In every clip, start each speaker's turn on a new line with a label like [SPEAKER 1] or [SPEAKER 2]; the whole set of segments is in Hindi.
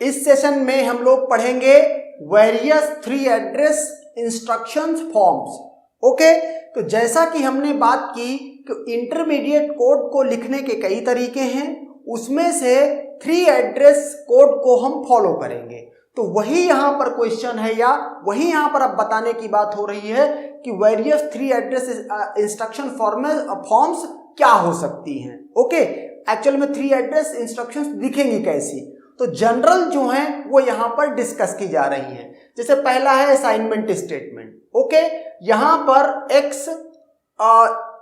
[SPEAKER 1] इस सेशन में हम लोग पढ़ेंगे various 3 address instructions forms. Okay, तो जैसा कि हमने बात की कि इंटरमीडिएट कोड को लिखने के कई तरीके हैं, उसमें से 3 एड्रेस कोड को हम फॉलो करेंगे। तो वही यहाँ पर क्वेश्चन है या वही यहाँ पर अब बताने की बात हो रही है कि वेरियस 3 एड्रेस इंस्ट्रक्शन फॉर्म्स क्या हो सकती हैं। ओके, एक्चुअल में 3 एड्रेस इंस्ट्रक्शंस दिखेंगी कैसी, तो जनरल जो है वो यहाँ पर डिस्कस की जा रही है। जैसे पहला है असाइनमेंट स्टेटमेंट। ओके, यहाँ पर x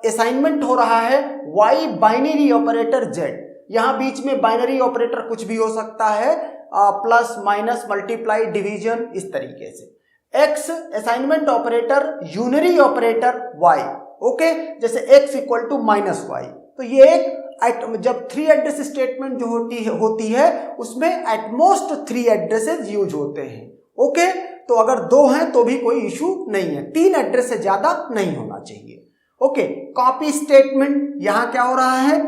[SPEAKER 1] असाइनमेंट हो रहा है, y बाइनरी ऑपरेटर z, यहाँ बीच में बाइनरी ऑपरेटर कुछ भी हो सकता है, प्लस माइनस मल्टीप्लाई डिवीजन, इस तरीके से। x assignment operator unary operator y। Okay, जैसे x equal to minus y. तो ये एक जब 3 एड्रेस स्टेटमेंट जो होती है उसमें एटमोस्ट 3 एड्रेसेस यूज होते हैं। ओके, तो अगर 2 हैं तो भी कोई इशू नहीं है, 3 एड्रेस से ज्यादा नहीं होना चाहिए। ओके, कॉपी स्टेटमेंट, यहाँ क्या हो रहा है,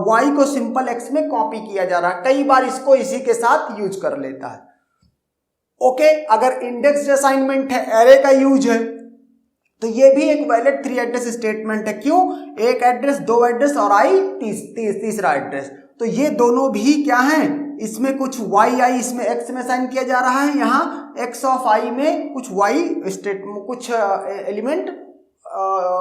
[SPEAKER 1] y को सिंपल x में कॉपी किया जा रहा है, कई बार इसको इसी के साथ यूज कर लेता है। ओके, अगर इंडेक्स्ड असाइनमेंट है, एरे का यूज है, तो ये भी एक वैलिड 3 एड्रेस स्टेटमेंट है। क्यों? एक एड्रेस, 2 एड्रेस और तीसरा एड्रेस, तो ये दोनों भी क्या हैं, इसमें कुछ y इसमें x में असाइन किया जा रहा है, यहाँ x ऑफ i में कुछ y कुछ एलिमेंट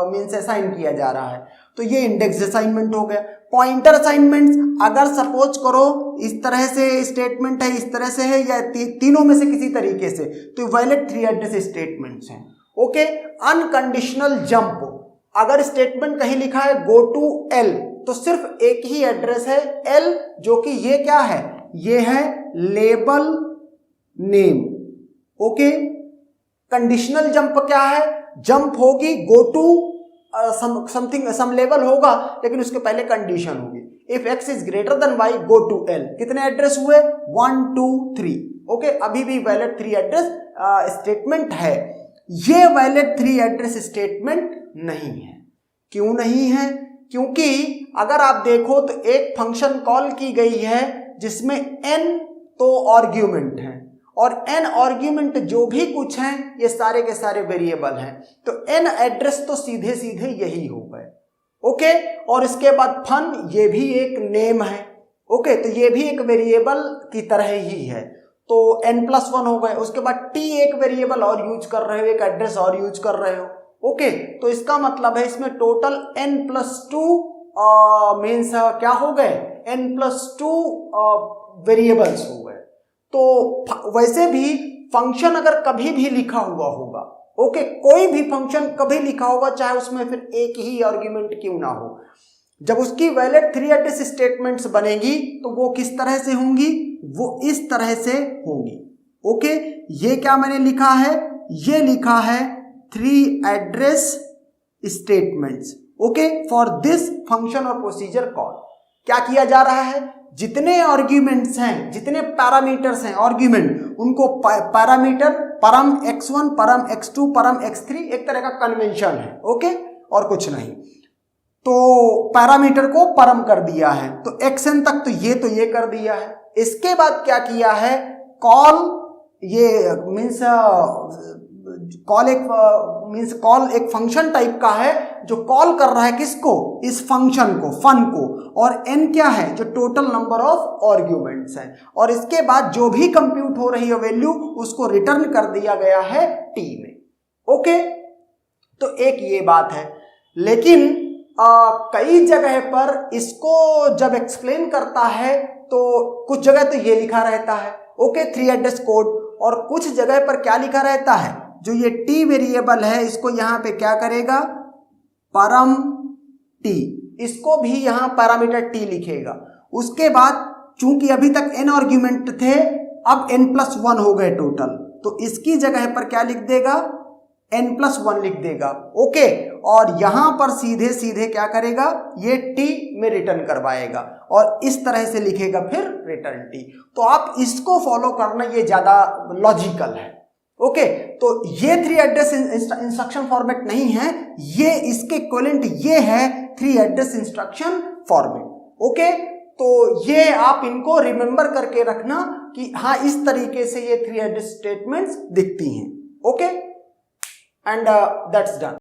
[SPEAKER 1] मीन्स असाइन किया जा रहा है, तो ये इंडेक्स असाइनमेंट हो गया। पॉइंटर असाइनमेंट्स, अगर सपोज करो इस तरह से स्टेटमेंट है, इस तरह से है, या तीनों में से किसी तरीके से, तो वैलिड 3 एड्रेस स्टेटमेंट्स हैं। ओके, अनकंडीशनल जंप, अगर स्टेटमेंट कहीं लिखा है गो टू एल, तो सिर्फ एक ही एड्रेस है एल, जो कि ये क्या है, ये है label name. Okay, conditional jump क्या है, जंप होगी go to something, some level होगा, लेकिन उसके पहले कंडीशन होगी। If x is greater than y go to l। कितने एड्रेस हुए, 1 2 3। ओके, अभी भी वैलिड 3 एड्रेस स्टेटमेंट है। ये वैलिड 3 एड्रेस स्टेटमेंट नहीं है। क्यों नहीं है? क्योंकि अगर आप देखो तो एक फंक्शन कॉल की गई है जिसमें n तो आर्ग्यूमेंट है, और n आर्ग्यूमेंट जो भी कुछ हैं ये सारे के सारे वेरिएबल हैं, तो n एड्रेस तो सीधे सीधे यही हो गए। ओके, और इसके बाद फन, ये भी एक नेम है। ओके, तो ये भी एक वेरिएबल की तरह ही है, तो n+1 हो गए। उसके बाद t एक वेरिएबल और यूज कर रहे हो, एक एड्रेस और यूज कर रहे हो। ओके, तो इसका मतलब है इसमें टोटल n+2 मीन्स क्या हो गए, n+2 वेरिएबल्स हो गए। तो वैसे भी फंक्शन अगर कभी भी लिखा हुआ होगा, ओके, कोई भी फंक्शन कभी लिखा होगा, चाहे उसमें फिर एक ही आर्ग्यूमेंट क्यों ना हो, जब उसकी वैलिड 3 एड्रेस स्टेटमेंट्स बनेगी तो वो किस तरह से होंगी, वो इस तरह से होंगी। ओके, ये क्या मैंने लिखा है, ये लिखा है 3 address statements. Okay, for this function और प्रोसीजर कॉल। क्या किया जा रहा है, जितने आर्ग्यूमेंट्स हैं, जितने पैरामीटर्स हैं आर्ग्यूमेंट, उनको पैरामीटर परम x1 परम x2 परम x3, एक तरह का कन्वेंशन है। ओके, और कुछ नहीं, तो पैरामीटर को परम कर दिया है, तो xn तक तो ये कर दिया है। इसके बाद क्या किया है, कॉल, ये मीन्स कॉल एक फंक्शन टाइप का है जो कॉल कर रहा है किसको, इस फंक्शन को, फन को, और n क्या है, जो टोटल नंबर ऑफ आर्ग्यूमेंट्स हैं, और इसके बाद जो भी कंप्यूट हो रही है वैल्यू उसको रिटर्न कर दिया गया है t में। ओके, तो एक ये बात है, लेकिन कई जगह पर इसको जब एक्सप्लेन करता है तो कुछ जगह तो ये लिखा रहता है, ओके, 3 एड्रेस कोड, और कुछ जगह पर क्या लिखा रहता है, जो ये t वेरिएबल है इसको यहाँ पे क्या करेगा, परम t, इसको भी यहाँ पैरामीटर t लिखेगा। उसके बाद चूंकि अभी तक n आर्ग्यूमेंट थे, अब n+1 हो गए टोटल, तो इसकी जगह पर क्या लिख देगा, n+1 लिख देगा। ओके, और यहां पर सीधे सीधे क्या करेगा, ये t में रिटर्न करवाएगा, और इस तरह से लिखेगा फिर रिटर्न t। तो आप इसको फॉलो करना, ये ज्यादा लॉजिकल है। ओके, तो ये 3 एड्रेस इंस्ट्रक्शन फॉर्मेट नहीं है, ये इसके इक्विवेलेंट ये है 3 एड्रेस इंस्ट्रक्शन फॉर्मेट। ओके, तो ये आप इनको रिमेंबर करके रखना कि हाँ इस तरीके से ये 3 एड्रेस स्टेटमेंट्स दिखती हैं। Okay, and that's done.